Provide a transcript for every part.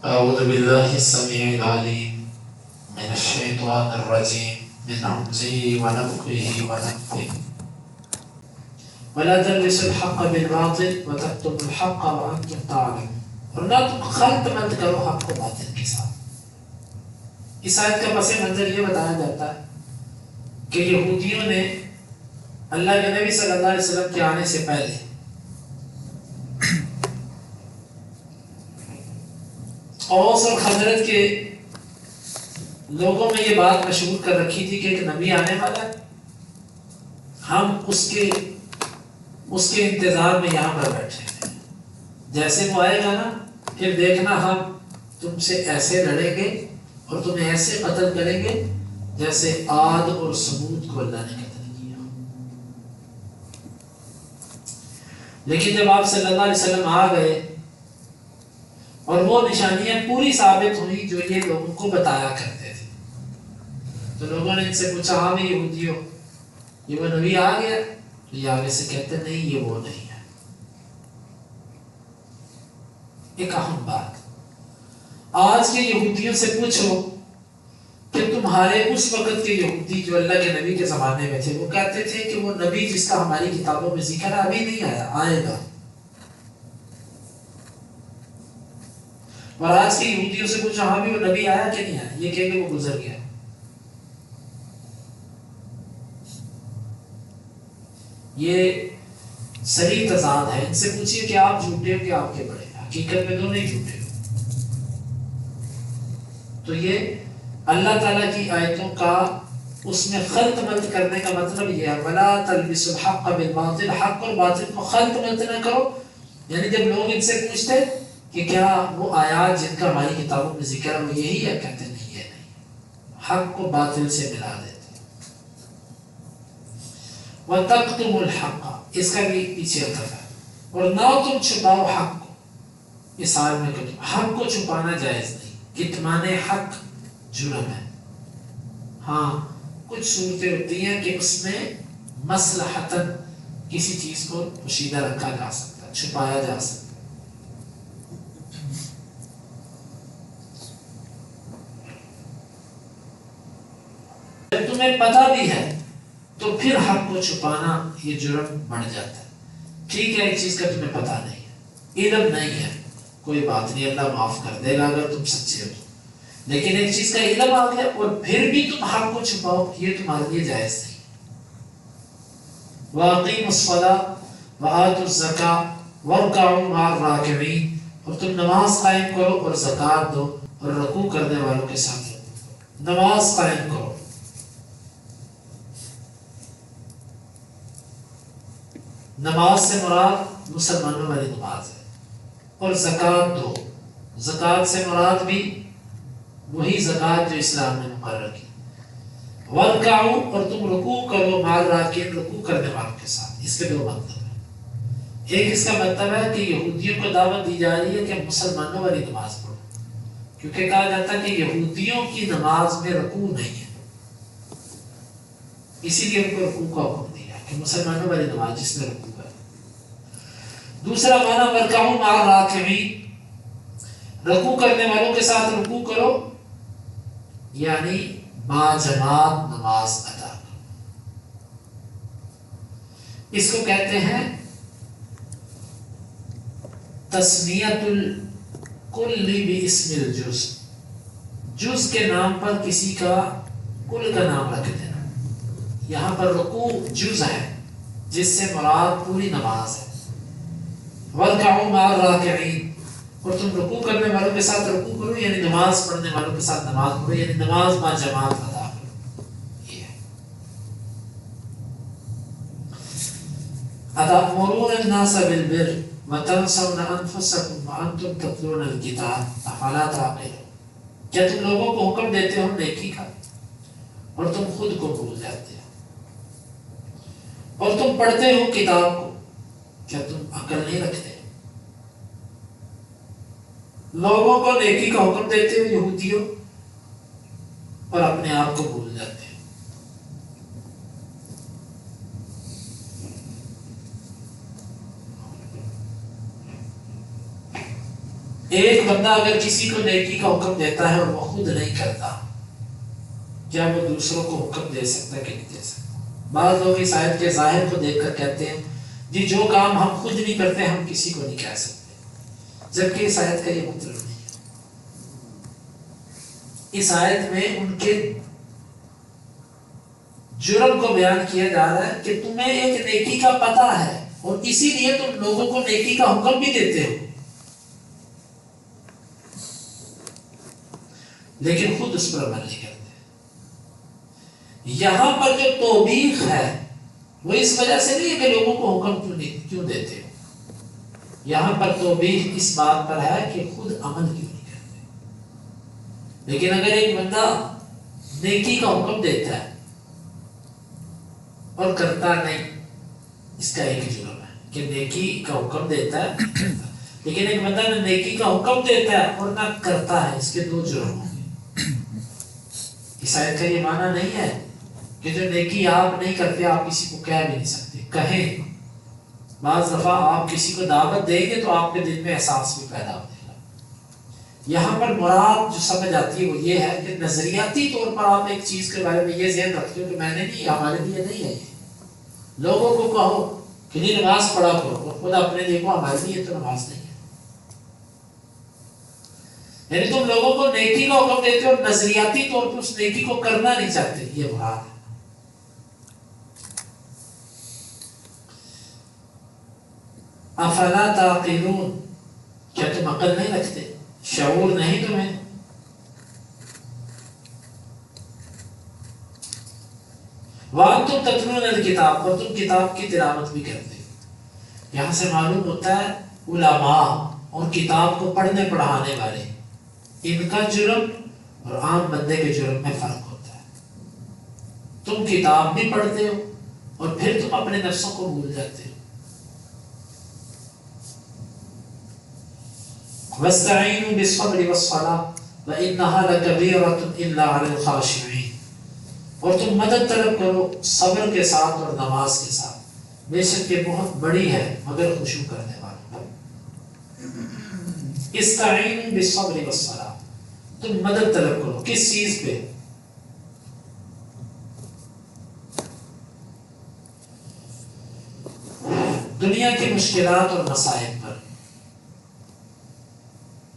أعوذ بالله السميع العليم من الشيطان الرجيم من همزه ونفخه ونفثه ولا تلبسوا الحق بالباطل وتكتموا الحق وأنتم تعلمون، اور نہ تم خلط مت کرو حق کو باطل کے ساتھ۔ اس آیت کا پس منظر یہ بتایا جاتا ہے کہ یہودیوں نے اللہ کے نبی صلی اللہ علیہ وسلم کے آنے سے پہلے اوس اور خزرج کے لوگوں میں یہ بات مشہور کر رکھی تھی کہ ایک نبی آنے والا ہے، ہم اس کے انتظار میں یہاں پر بیٹھے ہیں، جیسے وہ آئے گا نا پھر دیکھنا ہم تم سے ایسے لڑیں گے اور تمہیں ایسے قتل کریں گے جیسے عاد اور سمود کو اللہ نے قتل کیا۔ لیکن جب آپ صلی اللہ علیہ وسلم آ گئے اور وہ نشانیاں پوری ثابت ہوئی جو یہ لوگوں کو بتایا کرتے تھے، تو لوگوں نے ان سے پوچھا ہاں بھی یہودیوں یہ وہ نبی آ گیا؟ یہ آگے سے کہتے نہیں یہ وہ نہیں ہے۔ ایک اہم بات، آج کے یہودیوں سے پوچھو کہ تمہارے اس وقت کے یہودی جو اللہ کے نبی کے زمانے میں تھے وہ کہتے تھے کہ وہ نبی جس کا ہماری کتابوں میں ذکر ہے ابھی نہیں آیا، آئے گا۔ اور آج کے یہودیوں سے پوچھو ہاں بھی وہ نبی آیا کہ نہیں آیا، یہ کہیں گے وہ گزر گیا۔ یہ صحیح تضاد ہے۔ ان سے پوچھئے کہ آپ جھوٹے ہو کہ آپ کے بڑے، حقیقت میں دونوں ہی جھوٹے ہو۔ تو یہ اللہ تعالیٰ کی آیتوں کا اس میں خلط ملط کرنے کا مطلب یہ ہے وَلَا تَلْبِسُوا الْحَقَّ بِالْبَاطِلِ، حق اور باطل کو خلط ملط نہ کرو۔ یعنی جب لوگ ان سے پوچھتے کہ کیا وہ آیات جن کا ہماری کتابوں میں ذکر ہے وہ یہی ہے، کہتے نہیں یہ نہیں، حق کو باطل سے ملا دیتے۔ وَتَكْتُمُوا الْحَقَّ، اس کا بھی پیچھے ارتفع ہے، اور نہ تم چھپاؤ حق کو۔ اس آیت میں کہ حق کو چھپانا جائز نہیں، کتمان حق جرم ہے۔ ہاں کچھ صورتیں ہوتی ہیں کہ اس میں مصلحتاً کسی چیز کو پوشیدہ رکھا جا سکتا ہے، چھپایا جا سکتا ہے۔ جب تمہیں پتہ بھی ہے تو پھر حق کو چھپانا یہ جرم بڑھ جاتا ہے۔ ٹھیک ہے ایک چیز کا تمہیں پتہ نہیں ہے، علم نہیں ہے، کوئی بات نہیں، اللہ معاف کر دے گا اگر تم سچے ہو تو۔ لیکن ایک چیز کا علم آ گیا اور پھر بھی تم حق کو چھپاؤ، یہ تمہارے لیے جائز نہیں۔ وَأَقِيمُوا الصَّلَاةَ وَآتُوا الزَّكَاةَ وَارْكَعُوا مَعَ الرَّاكِعِينَ، اور تم نماز قائم کرو اور زکوٰۃ دو اور رکوع کرنے والوں کے ساتھ رکوع کرو۔ نماز قائم کرو، نماز سے مراد مسلمانوں والی نماز ہے، اور زکوٰۃ دو، زکوٰۃ سے مراد بھی وہی زکوٰۃ جو اسلام نے مقرر کی۔ وَارْكَعُوا، اور تم رکوع کرو مع الراکعین، رکوع کرنے والوں کے ساتھ۔ اس کے دو مطلب ہیں، ایک اس کا مطلب ہے کہ یہودیوں کو دعوت دی جا رہی ہے کہ مسلمانوں والی نماز پڑھو، کیونکہ کہا جاتا ہے کہ یہودیوں کی نماز میں رکوع نہیں ہے، اسی لیے ان کو رکوع کا حکم دیا کہ مسلمانوں والی نماز جس میں رکوع ہے۔ دوسرا معنی وَارْكَعُوا مع الراکعین، رکوع کرنے والوں کے ساتھ رکوع کرو، یعنی با جماعت نماز ادا کرو۔ اس کو کہتے ہیں تسمیۃ الکل باسم الجز، جز کے نام پر کسی کا کل کا نام رکھ دینا۔ یہاں پر رکوع جز ہے جس سے مراد پوری نماز ہے۔ وَارْكَعُوا مع الراکعین، اور تم رکوع کرنے والوں کے ساتھ رکوع کرو، یعنی نماز پڑھنے والوں کے ساتھ نماز پڑھو، یعنی نماز با جماعت ادا کرو۔ یہ ہے أَتَأْمُرُونَ النَّاسَ بِالْبِرِّ وَتَنْسَوْنَ أَنفُسَكُمْ وَأَنْتُمْ تَتْلُونَ الْكِتَابَ أَفَلَا تَعْقِلُونَ، کیا تم لوگوں کو حکم دیتے ہو نیکی کا اور تم خود کو بھول جاتے ہو، اور تم پڑھتے ہو کتاب کو، کیا تم عقل نہیں رکھتے؟ لوگوں کو نیکی کا حکم دیتے ہو یہودیوں، اور اپنے آپ کو بھول جاتے ہو۔ ایک بندہ اگر کسی کو نیکی کا حکم دیتا ہے اور وہ خود نہیں کرتا، کیا وہ دوسروں کو حکم دے سکتا ہے کہ نہیں دے سکتا؟ بعض لوگ اس آیت کے ظاہر کو دیکھ کر کہتے ہیں جی جو کام ہم خود نہیں کرتے ہم کسی کو نہیں کہہ سکتے، جبکہ اس آیت کا یہ مطلب نہیں ہے۔ اس آیت میں ان کے جرم کو بیان کیا جا رہا ہے کہ تمہیں ایک نیکی کا پتہ ہے اور اسی لیے تم لوگوں کو نیکی کا حکم بھی دیتے ہو، لیکن خود اس پر عمل نہیں کرتے۔ یہاں پر جو توبیخ ہے وہ اس وجہ سے نہیں ہے کہ لوگوں کو حکم کیوں دیتے ہو، یہاں پر توبیخ اس بات پر ہے کہ خود عمل کیوں نہیں کرتے۔ لیکن اگر ایک بندہ نیکی کا حکم دیتا ہے اور کرتا نہیں، اس کا ایک جرم ہے کہ نیکی کا حکم دیتا ہے لیکن ایک بندہ نہ نیکی کا حکم دیتا ہے اور نہ کرتا ہے، اس کے دو جرم ہوں گے۔ اس آیت کا یہ معنی نہیں ہے کہ جو نیکی آپ نہیں کرتے آپ کسی کو کہہ بھی نہیں سکتے، کہیں۔ بعض دفعہ آپ کسی کو دعوت دیں گے تو آپ کے دل میں احساس بھی پیدا ہو جائے گا۔ یہاں پر مراد جو سمجھ آتی ہے وہ یہ ہے کہ نظریاتی طور پر آپ ایک چیز کے بارے میں یہ ذہن رکھتے ہو کہ میں نے نہیں، ہمارے لیے نہیں ہے، یہ لوگوں کو کہو کہ نہیں نماز پڑھا کرو اور خود اپنے دیکھو ہمارے لیے تو نماز نہیں ہے۔ یعنی تم لوگوں کو نیکی کا حکم دیتے ہو اور نظریاتی طور پر اس نیکی کو کرنا نہیں چاہتے، یہ مراد ہے۔ افلا تعقلون، کیا تم عقل نہیں رکھتے، شعور نہیں تمہیں؟ وانتم تتلون الکتاب، اور تم کتاب کی تلاوت بھی کرتے ہو۔ یہاں سے معلوم ہوتا ہے علماء اور کتاب کو پڑھنے پڑھانے والے، ان کا جرم اور عام بندے کے جرم میں فرق ہوتا ہے۔ تم کتاب بھی پڑھتے ہو اور پھر تم اپنے نفسوں کو بھول جاتے ہو۔ وَاسْتَعِينُوا بِالصَّبْرِ وَالصَّلَاةِ وَإِنَّهَا لَكَبِيرَةٌ إِلَّا عَلَى الْخَاشِعِينَ، اور تم مدد طلب کرو صبر کے ساتھ اور نماز کے ساتھ، بے شک یہ بہت بڑی ہے مگر خشوع کرنے والوں پر۔ استعینوا بالصبر والصلاة، تم مدد طلب کرو کس چیز پہ؟ دنیا کی مشکلات اور مسائل پر۔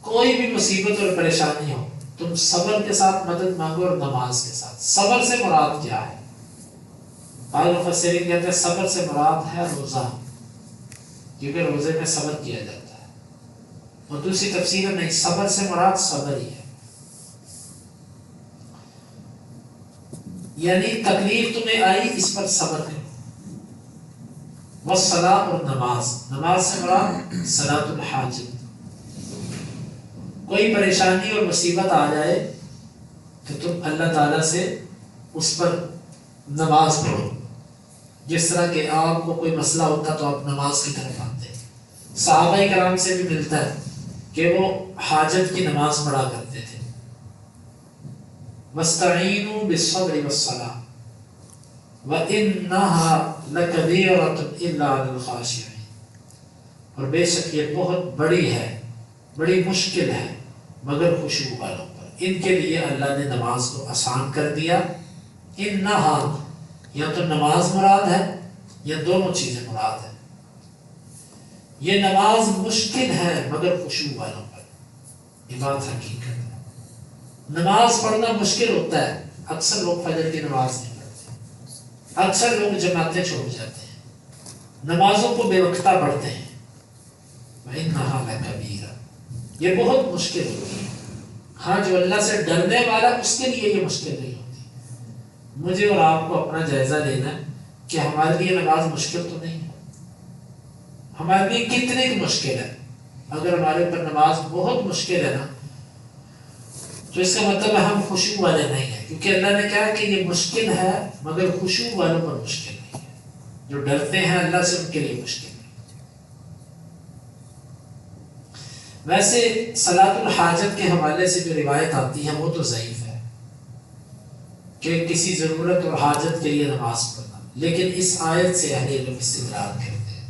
کوئی بھی مصیبت اور پریشانی ہو تم صبر کے ساتھ مدد مانگو اور نماز کے ساتھ۔ صبر سے مراد کیا ہے؟ بعض مفسرین کہتے ہیں صبر سے مراد ہے روزہ، کیونکہ روزے میں صبر کیا جاتا ہے، اور دوسری تفسیر نہیں، صبر سے مراد صبر ہی ہے، یعنی تکلیف تمہیں آئی اس پر صبر کرو۔ والصلاۃ، اور نماز، نماز سے مراد صلاۃ الحاجت۔ کوئی پریشانی اور مصیبت آ جائے تو تم اللہ تعالیٰ سے اس پر نماز پڑھو، جس طرح کہ آپ کو کوئی مسئلہ ہوتا تو آپ نماز کی طرف آتے۔ صحابہ کرام سے بھی ملتا ہے کہ وہ حاجت کی نماز پڑھا کرتے تھے۔ وَاسْتَعِينُوا بِالصَّبْرِ وَالصَّلَاةِ وَإِنَّهَا لَكَبِيرَةٌ إِلَّا عَلَى الْخَاشِعِينَ، اور بے شک یہ بہت بڑی ہے، بڑی مشکل ہے مگر خشوع والوں پر۔ ان کے لیے اللہ نے نماز کو آسان کر دیا۔ انہا، یا تو نماز مراد ہے یا دونوں چیزیں مراد ہیں۔ یہ نماز مشکل ہے مگر خشوع والوں پر، یہ بات حقیقت ہے۔ نماز پڑھنا مشکل ہوتا ہے، اکثر لوگ فجر کی نماز نہیں پڑھتے، اکثر لوگ جماعتیں چھوڑ جاتے ہیں، نمازوں کو بے وقتہ پڑھتے ہیں۔ وَإِنَّهَا لَكَبِيرَةٌ، یہ بہت مشکل ہوتی ہے۔ ہاں جو اللہ سے ڈرنے والا اس کے لیے یہ مشکل نہیں ہوتی۔ مجھے اور آپ کو اپنا جائزہ لینا ہے کہ ہمارے لیے نماز مشکل تو نہیں ہے، ہمارے لیے کتنی مشکل ہے۔ اگر ہمارے اوپر نماز بہت مشکل ہے نا تو اس کا مطلب ہے ہم خشوع والے نہیں ہیں، کیونکہ اللہ نے کہا کہ یہ مشکل ہے مگر خشوع والوں پر مشکل نہیں ہے۔ جو ڈرتے ہیں اللہ سے ان کے لیے مشکل ہے۔ ویسے صلاۃ الحاجت کے حوالے سے جو روایت آتی ہے وہ تو ضعیف ہے کہ کسی ضرورت اور حاجت کے لیے نماز پڑھنا، لیکن اس آیت سے اہل علم استدلال کرتے ہیں،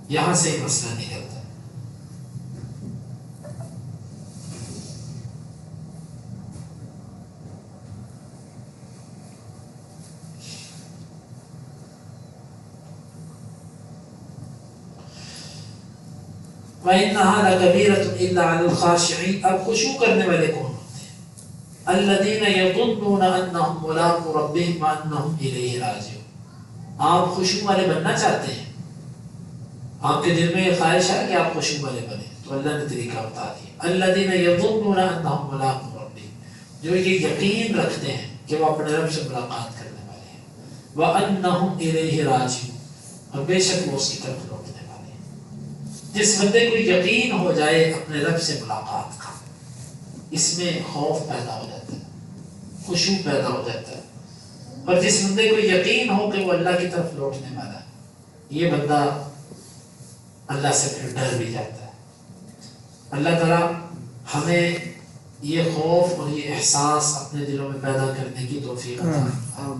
یہاں سے مسئلہ نکلتا ہے۔ وَإِنَّهَا لَكَبِيرَةٌ إِلَّا عَلَى الْخَاشِعِينَ. اب خشوع کرنے والے کون ہوتے ہیں؟ الَّذِينَ يَظُنُّونَ أَنَّهُمْ مُلَاقُو رَبِّهِمْ وَأَنَّهُمْ إِلَيْهِ رَاجِعُونَ. آپ خشوع والے بننا چاہتے ہیں؟ آپ کے دل میں یہ خواہش ہے کہ آپ خشوع والے بنیں، تو اللہ نے طریقہ بتا دیا. الَّذِينَ يَظُنُّونَ أَنَّهُمْ مُلَاقُو رَبِّهِمْ، جو یہ یقین رکھتے ہیں کہ وہ اپنے رب سے ملاقات کرنے والے ہیں. وَأَنَّهُمْ إِلَيْهِ رَاجِعُونَ، اور بے شک وہ اس کی طرف لوٹنے والے ہیں. جس بندے کو یقین ہو جائے اپنے رب سے ملاقات کا، اس میں خوف پیدا ہو جاتا ہے، خشوع پیدا ہو جاتا ہے. اور جس بندے کو یقین ہو کہ وہ اللہ کی طرف لوٹنے والا ہے، یہ بندہ اللہ سے پھر ڈر بھی جاتا ہے. اللہ تعالیٰ ہمیں یہ خوف اور یہ احساس اپنے دلوں میں پیدا کرنے کی توفیق عطا فرمائے.